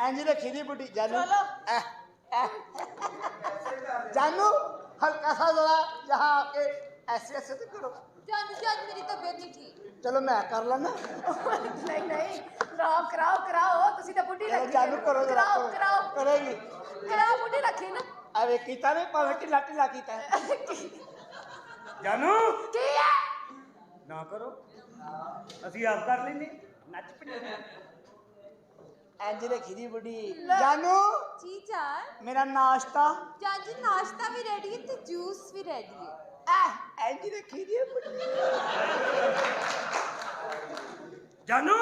इंज रखी दी बुढ़ी जानू जानू हल्का सा जरा यहाँ आके ऐसे ऐसे तो करो। जान मेरी तबीयत नहीं ठीक। चलो मैं कर लेना। नहीं नहीं कराओ कराओ कराओ तुसी तो बुढ़ी रखी जानू करो जरा कराओ कराओ करेगी कराओ बुढ़ी रखी ना। अरे कीता नहीं पावे ढिला ढिला कीता जानू की है ना करो असि आप कर लेने नच पे इंज रखी दी बुढ़ी जानू जी जान मेरा नाश्ता जान जी नाश्ता भी रेडी है तो जूस भी रेडी है। इंज रखी दी बुढ़ी जानू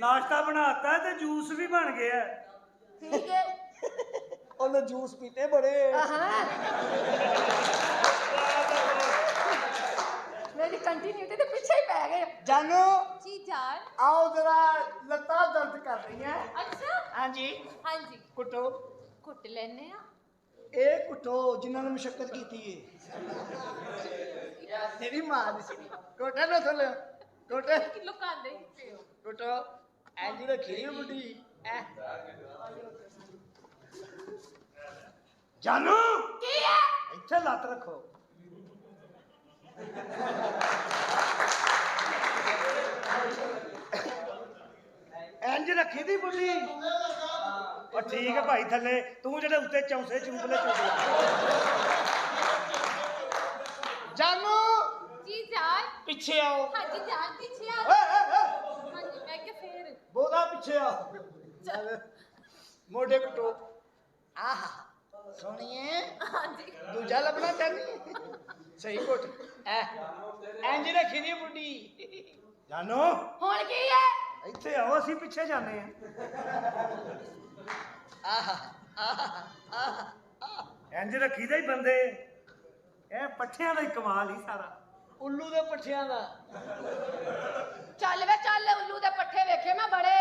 नाश्ता बनाता है तो जूस भी बन गया ठीक है ओने जूस पीते बड़े मेरी कंटिन्यूटी तो पीछे ही पै गए। जानू जी जान आओ जरा लत्ता दर्द कर रही है। अच्छा हाँ जी हाँ जी कुटो कुट लेने आ ए कुटो जिन्होंने मुशक्कत की थी तेरी मां दी कोटे ना थले कोटे किलो कांदे कुटो इंज रखी दी बुढ़ी जानू की है इत्थे लत रखो इंज रखी दी बुढ़ी और ठीक है भाई थले तू जेडे उत्ते चौंसे चूपले चूपले जानू जी जान पीछे आओ हाँ जी जान पीछे आ ए, ए, ए, हाँ जी मैं क्या फिर बोला पीछे आओ मोटे कुटो आहा सुनिए हाँ जी दूजा लबना चाहनी सही कुट इंज रखी दी बुढ़ी जानू हुन की है ਇੱਥੇ ਆਓ ਅਸੀਂ ਪਿੱਛੇ ਜਾਂਦੇ ਆ ਆਹਾ ਇੰਜ ਰੱਖੀਦਾ ਹੀ ਬੰਦੇ ਇਹ ਪੱਠਿਆਂ ਦਾ ਹੀ ਕਮਾਲ ਹੀ ਸਾਰਾ ਉੱਲੂ ਦੇ ਪੱਠਿਆਂ ਦਾ ਚੱਲ ਵੇ ਚੱਲ ਉੱਲੂ ਦੇ ਪੱਠੇ ਵੇਖੇ ਮੈਂ ਬੜੇ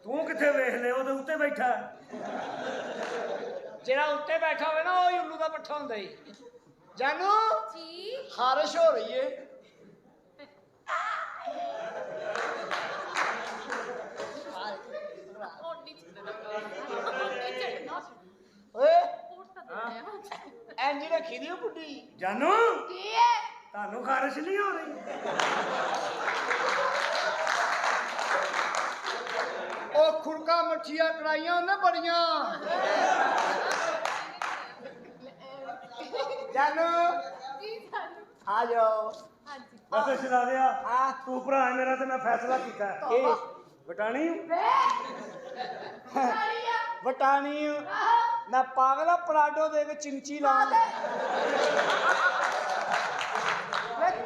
ਤੂੰ ਕਿੱਥੇ ਵੇਖ ਲਿਆ ਉਹਦੇ ਉੱਤੇ ਬੈਠਾ ਜਿਹੜਾ ਉੱਤੇ ਬੈਠਾ ਹੋਵੇ ਨਾ ਉਹ ਹੀ ਉੱਲੂ ਦਾ ਪੱਠਾ ਹੁੰਦਾ ਹੀ जानू जी खारिश हो रही है इंज रखी दी बुढ़ी जानू की है तानू खारिश नहीं हो रही ओ खुरका मच्छियां कढ़ाइयां ना बड़ियां जानू जी जानू आ जाओ हाँ जी बस सुना दिया तू भरा है मेरा तो मैं फैसला किया वटानी वटानी मैं पागल पराठो दे के चिमची ला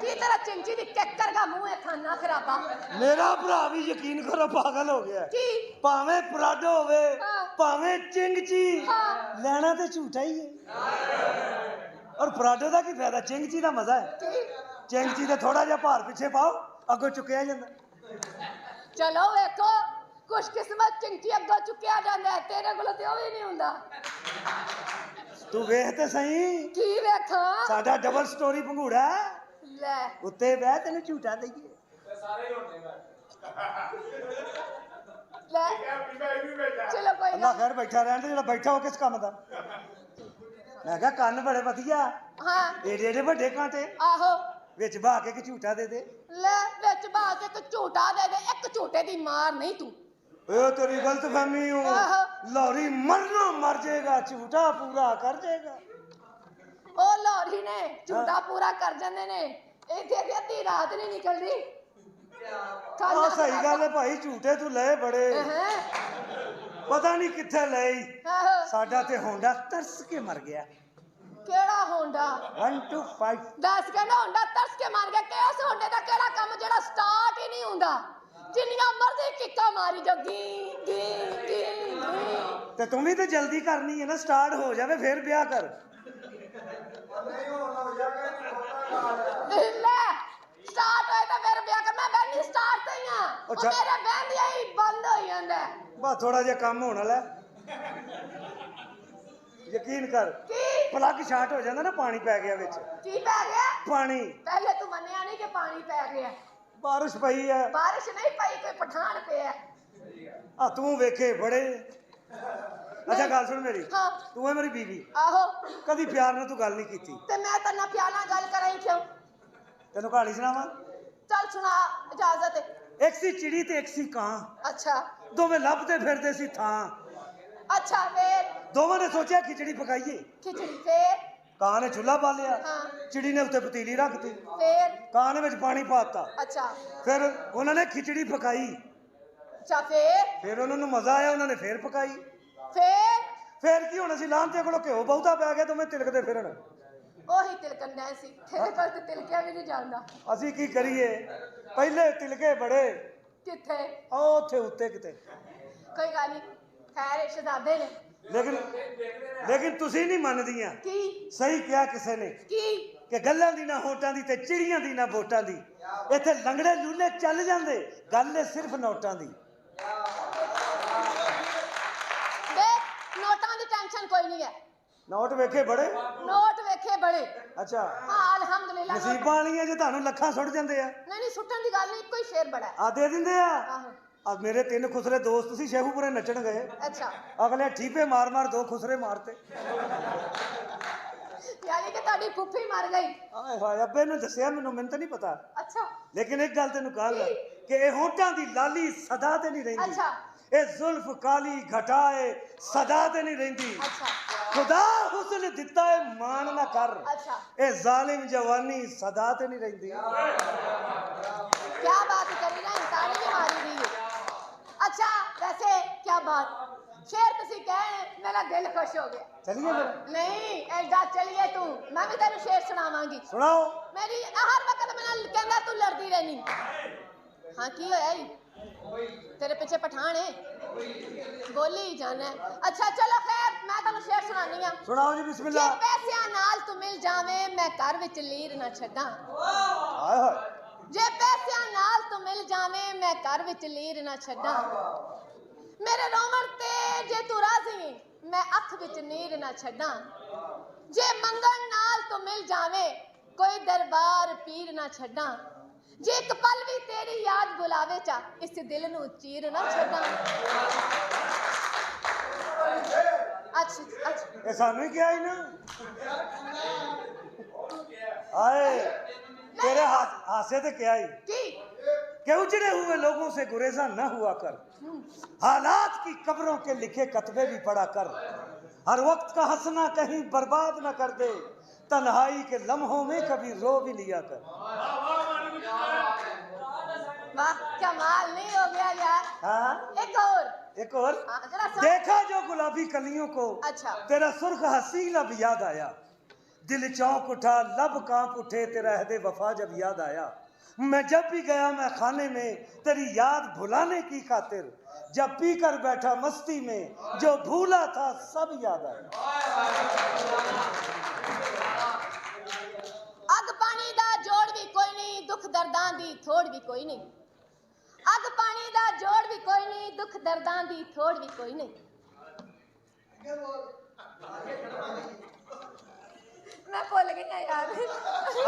की तरह चिंची दी केकर का मुंह है खाना खराबा मेरा भरा भी यकीन करो पागल हो गया की भावे पराठो होवे भावे चिंगची लेना तो झूठा ही है और पराठे का की फायदा चिंगची का मजा है चिंगची का थोड़ा जा भार पीछे पाओ अगो चुकया जाता चलो वेखो कुछ किस्मत चिंची अगो चुकया जाता है तेरे को तो भी नहीं हुंदा तू वेख ते सही की वेखा साडा डबल स्टोरी पंगूड़ा ले उत्ते बह तेन झूठा दईए ले चलो कोई अल्लाह खैर बैठा रहने जेड़ा बैठा हो किस काम दा मैं कहा कान बड़े वधिया हाँ एडे एडे बड़े कांटे आहो विच बहा के एक झूठा दे दे ले विच बा के एक झूठा दे दे एक झूठे दी मार नहीं तू ओ तेरी गलतफहमी हूं लौरी मरना मर जाएगा झूठा पूरा कर जाएगा ओ लौरी ने झूठा पूरा कर जाने ने इथे अद्धी रात नहीं निकलदी सही गल है भाई झूठे तू ले बड़े पता नहीं किथे ले साडा ते होंडा तरस के मर गया केड़ा होंडा 1 2 5 10 कहना होंडा तरस के मर गया के उस होंडे दा केड़ा काम जेड़ा स्टार्ट ही नहीं हुंदा जिन्नियां मर्जी किक्का मारी जो गी गी गी गी ते तुम भी तो जल्दी करनी है ना स्टार्ट हो जावे फिर ब्याह कर ले स्टार्ट होए तो फिर ब्याह कर मैं बैठी स्टार्ट तो ही हां ओ मेरे बैंदिया ही बंद हो जांदा बस थोड़ा जिहा काम होने वाला यकीन कर प्लग शार्ट हो जाता ना पानी पै गया विच की पै गया पानी पहले तू मन्निया नहीं कि पानी पै गया ਬਾਰਿਸ਼ ਪਈ ਹੈ। ਬਾਰਿਸ਼ ਨਹੀਂ ਪਈ, ਕੋਈ ਪਠਾਨ ਪਿਆ। ਆ ਤੂੰ ਵੇਖੇ ਬੜੇ। ਅੱਛਾ ਗੱਲ ਸੁਣ ਮੇਰੀ, ਹਾਂ ਤੂੰ ਹੈ ਮੇਰੀ ਬੀਵੀ, ਆਹੋ ਕਦੀ ਪਿਆਰ ਨਾਲ ਤੂੰ ਗੱਲ ਨਹੀਂ ਕੀਤੀ। ਤੇ ਮੈਂ ਤੇਨਾਂ ਪਿਆਰ ਨਾਲ ਗੱਲ ਕਰਾਂ ਕਿਉਂ? ਤੈਨੂੰ ਕਹਾਣੀ ਸੁਣਾਵਾਂ? ਚੱਲ ਸੁਣਾ, ਇਜਾਜ਼ਤ ਹੈ। ਇੱਕ ਸੀ ਚਿੜੀ ਤੇ ਇੱਕ ਸੀ ਕਾਂ, ਅੱਛਾ ਦੋਵੇਂ ਲੱਭਦੇ ਫਿਰਦੇ ਸੀ ਥਾਂ। ਅੱਛਾ ਫੇਰ? ਦੋਵਾਂ ਨੇ ਸੋਚਿਆ ਖਿਚੜੀ ਪਕਾਈਏ। ਖਿਚੜੀ ਫੇਰ? ਕਾਂ ਨੇ ਚੁੱਲ੍ਹਾ ਬਾਲਿਆ, ਹਾਂ ਚਿੜੀ ਨੇ ਉੱਤੇ ਪਤੀਲੀ ਰੱਖਤੀ, ਫੇਰ? ਕਾਂ ਨੇ ਵਿੱਚ ਪਾਣੀ ਪਾਤਾ। ਅੱਛਾ ਫਿਰ ਉਹਨਾਂ ਨੇ ਖਿਚੜੀ ਪਕਾਈ। ਅੱਛਾ ਫੇਰ? ਫਿਰ ਉਹਨਾਂ ਨੂੰ ਮਜ਼ਾ ਆਇਆ, ਉਹਨਾਂ ਨੇ ਫੇਰ ਪਕਾਈ। ਫੇਰ? ਫੇਰ ਕੀ ਹੋਣਾ ਸੀ, ਲਾਂਤੇ ਕੋਲੋਂ ਘਿਓ ਬਹੁਤਾ ਪੈ ਗਿਆ, ਦੋਵੇਂ ਤਿਲਕਦੇ ਫਿਰਨ। ਉਹੀ ਤਿਲਕਣ ਸੀ, ਤੇਰੇ ਕੋਲ ਤੇ ਤਿਲਕਿਆ ਵੀ ਨਹੀਂ ਜਾਂਦਾ। ਅਸੀਂ ਕੀ ਕਰੀਏ, ਪਹਿਲੇ ਤਿਲਕੇ ਬੜੇ। ਕਿੱਥੇ? ਉਹ ਉੱਥੇ ਉੱਤੇ ਕਿਤੇ। ਕੋਈ ਗੱਲ ਨਹੀਂ, ਖੈਰ ਸ਼ਹਜ਼ਾਦੇ ਨੇ। ਲੇਕਿਨ ਤੁਸੀਂ ਨਹੀਂ ਮੰਨਦੀਆਂ। ਕੀ? ਸਹੀ ਕਿਹਾ ਕਿਸੇ ਨੇ ਕੀ? ਕਿ ਗੱਲਾਂ ਦੀ ਨਾ ਹੋਟਾਂ ਦੀ ਤੇ ਚਿੜੀਆਂ ਦੀ ਨਾ ਵੋਟਾਂ ਦੀ। ਇੱਥੇ ਲੰਗੜੇ ਲੂਲੇ ਚੱਲ ਜਾਂਦੇ, ਗੱਲ ਏ ਸਿਰਫ ਨੋਟਾਂ ਦੀ। ਦੇਖ ਨੋਟਾਂ ਦੀ ਟੈਨਸ਼ਨ ਕੋਈ ਨਹੀਂ ਹੈ। ਨੋਟ ਵੇਖੇ ਬੜੇ। ਨੋਟ ਵੇਖੇ ਬੜੇ। ਅੱਛਾ ਹਾਂ ਅਲਹਮਦੁਲਿਲਾ। ਨਸੀਬਾਂ ਵਾਲੀਆਂ ਜੇ ਤੁਹਾਨੂੰ ਲੱਖਾਂ ਸੁੱਟ ਜਾਂਦੇ ਆ। ਨਹੀਂ ਸੁੱਟਣ ਦੀ ਗੱਲ ਨਹੀਂ, ਇੱਕੋ ਹੀ ਸ਼ੇਰ ਬੜਾ ਹੈ। ਆ ਦੇ ਦਿੰਦੇ ਆ। ਆਹੋ ਆ ਮੇਰੇ 3 ਖੁਸਰੇ ਦੋਸਤ ਸੀ, ਸ਼ੇਖੂਪੁਰੇ ਨੱਚਣ ਗਏ। ਅੱਛਾ ਅਗਲੇ ਠੀਪੇ ਮਾਰ ਮਾਰ 2 ਖੁਸਰੇ ਮਾਰਤੇ। ਯਾਨੀ ਕਿ ਤੁਹਾਡੀ ਫੁੱਫੀ ਮਰ ਗਈ। ਆਏ ਹਾਏ, ਅੱਬੇ ਨੂੰ ਦੱਸਿਆ ਮੈਨੂੰ ਤਾਂ ਨਹੀਂ ਪਤਾ। ਅੱਛਾ ਲੇਕਿਨ ਇੱਕ ਗੱਲ ਤੈਨੂੰ ਕਹਾਂਗਾ ਕਿ ਇਹ ਹੋਠਾਂ ਦੀ ਲਾਲੀ ਸਦਾ ਤੇ ਨਹੀਂ ਰਹਿੰਦੀ। ਅੱਛਾ ਇਹ ਜ਼ੁਲਫ ਕਾਲੀ ਘਟਾਏ ਸਦਾ ਤੇ ਨਹੀਂ ਰਹਿੰਦੀ। ਅੱਛਾ ਖੁਦਾ ਹੁਸਨ ਦਿੱਤਾ ਹੈ ਮਾਣ ਨਾ ਕਰ। ਅੱਛਾ ਇਹ ਜ਼ਾਲਿਮ ਜਵਾਨੀ ਸਦਾ ਤੇ ਨਹੀਂ ਰਹਿੰਦੀ। क्या बात करी ना, इंसानी भी मारी दी है। अच्छा वैसे क्या बात, शेर तुसी कहे मेरा दिल खुश हो गया। चलिए फिर। नहीं ऐसा चलिए तू, मैं भी तेरे शेर सुनावांगी। सुनाओ। मेरी हर वक्त मैंने कहना तू लड़ती रहनी। हाँ की होया ही? तेरे पीछे पठान है, बोली ही जाना है। अच्छा चलो खैर मैं तेन शेर सुनानी हां। सुनाओ जी बिस्मिल्लाह। जे पैसियां नाल तू मिल जावे मैं घर विच लीर ना छड्डां। हाय हाय। जे पैसियां नाल तू मिल जावे मैं घर विच लीर ना छड्डां। मेरे रोमन ते जे तू राजी मैं अख विच नीर ना छड्डां। जे मंगण नाल तू मिल जावे कोई दरबार पीर ना छड्डां। जे एक पल भी तेरी याद बुलावे चा इस दिल नू चीर ना छड्डां। अच्छा ये सानू ही क्या ही ना। आए तेरे हासे ते क्या ही की कि उजड़े हुए लोगों से गुरेजा न हुआ कर। हालात की कब्रों के लिखे कतबे भी पढ़ा कर। हर वक्त का हंसना कहीं बर्बाद न कर दे, तन्हाई के लम्हों में कभी रो भी लिया कर। वाह कमाल नहीं हो गया यार। हाँ एक और। देखा जो गुलाबी कलियों को, अच्छा तेरा सुर्ख हंसी लब याद आया। दिल चौंक उठा लब कांप उठे, तेरा अहदे वफा जब याद आया। मैं जब भी गया मैं खाने में तेरी याद भुलाने की खातिर, जब पी कर बैठा मस्ती में जो भूला था सब याद आया। अग पानी दा जोड़ भी कोई नहीं, दुख दर्दां दी थोड़ भी कोई नहीं। अग पानी दा जोड़ भी कोई नहीं, दुख दर्दां दी थोड़ भी कोई नहीं। मैं भुल गई यार।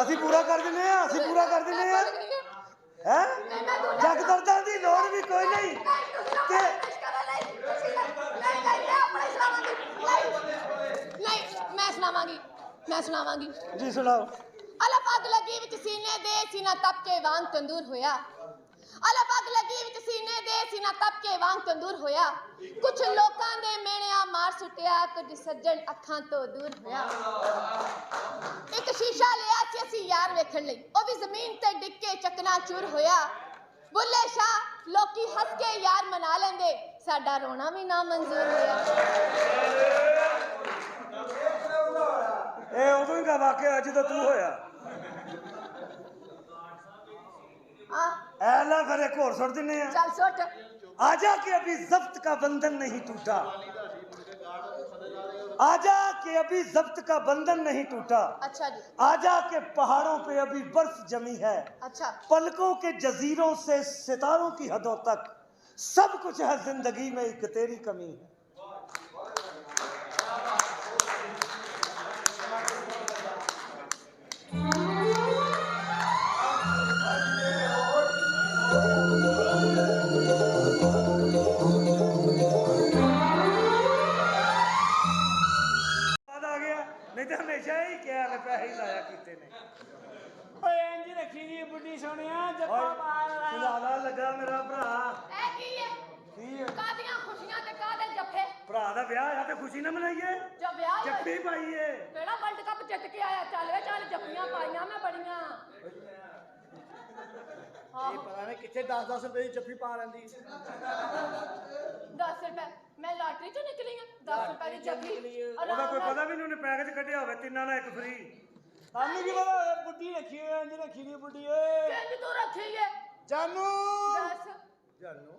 ਅਸੀਂ ਪੂਰਾ ਕਰ ਦਿੰਨੇ ਆ, ਅਸੀਂ ਪੂਰਾ ਕਰ ਦਿੰਨੇ ਆ। ਹੈ ਜਗ ਦਰਦਾਂ ਦੀ ਲੋੜ ਵੀ ਕੋਈ ਨਹੀਂ ਤੇ मैं सुनावांगी। जी सुनाओ। अलफ अग लगी विच सीने दे सीना तप के वांग तंदूर होया। अलफ अग लगी विच सीने दे सीना तप के वांग तंदूर होया। कुछ लोकां दे मेणिया मार सुटिया, कुछ सज्जन अखां तो दूर होया। एक शीशा लिया सी असी यार वेखण लई, ओ भी जमीन ते डिग के चकना चूर होया। बुल्ले शाह लोकी हंस के यार मना लेंदे, साडा रोना भी ना मंजूर होया। ਇਹ ਉਦੋਂ ਹੀ ਦਾ ਵਾਕਿਆ ਜਦੋਂ ਤੂੰ ਹੋਇਆ। हां ਐਲਾ ਫਿਰ ਇੱਕ ਹੋਰ ਸੁੱਟ ਦਿੰਨੇ ਆ। चल सुट। आजा के अभी जब्त का बंधन नहीं टूटा, आजा के अभी जब्त का बंधन नहीं टूटा। अच्छा जी। आजा के पहाड़ों पे अभी बर्फ जमी है, अच्छा पलकों के जजीरों से सितारों की हदों तक सब कुछ है जिंदगी में, एक तेरी कमी है। ਬਾਅਦ ਆ ਗਿਆ ਨਹੀਂ ਤੇ ਹਮੇਸ਼ਾ ਹੀ ਕਿਹਾ ਨੇ ਪੈਸੇ ਹੀ ਲਾਇਆ ਕੀਤੇ ਨੇ ਓਏ ਇੰਜ ਰੱਖੀ ਦੀ ਬੁੱਢੀ ਸੋਹਣਿਆ ਜੱਫਾ ਮਾਰ ਸੁਲਾਵਾ ਲੱਗਾ ਮੇਰਾ ਭਰਾ ਇਹ ਕੀ ਹੈ ਕੀ ਹੈ? ਕਾਦੀਆਂ ਖੁਸ਼ੀਆਂ ਤੇ ਕਾਦੇ ਜੱਫੇ ਭਰਾ ਦਾ ਵਿਆਹ ਆ ਤੇ ਖੁਸ਼ੀ ਨਾ ਮਨਾਈਏ ਜੋ ਵਿਆਹ ਜੱਫੀ ਪਾਈਏ ਕਿਹੜਾ ਵਰਲਡ ਕੱਪ ਜਿੱਤ ਕੇ ਆਇਆ ਚੱਲ ਵੇ ਚੱਲ ਜੱਫੀਆਂ ਪਾਈਆਂ ਮੈਂ ਬੜੀਆਂ ਇਹ ਪਤਾ ਨਹੀਂ ਕਿੱਥੇ 10-10 ਰੁਪਏ ਦੀ ਜੱਫੀ ਪਾ ਲੈਂਦੀ 10 ਰੁਪਏ ਮੈਂ ਲਾਟਰੀ ਚੋਂ ਨਿਕਲੀ ਆ 10 ਰੁਪਏ ਦੀ ਜੱਫੀ ਉਹਦਾ ਕੋਈ ਪਤਾ ਵੀ ਨਹੀਂ ਉਹਨੇ ਪੈਕੇਜ ਕੱਢਿਆ ਹੋਵੇ ਤਿੰਨਾਂ ਨਾਲ ਇੱਕ ਫ੍ਰੀ ਸਾਨੂੰ ਕੀ ਪਤਾ ਹੋਇਆ ਬੁੱਢੀ ਰੱਖੀ ਹੋਈ ਇੰਜ ਰੱਖੀ ਦੀ ਬੁੱਢੀ ਓਏ ਕਿੰਜ ਤੂੰ ਰੱਖੀ ਏ ਜਾਨੂ ਦੱਸ ਜਾਨੂ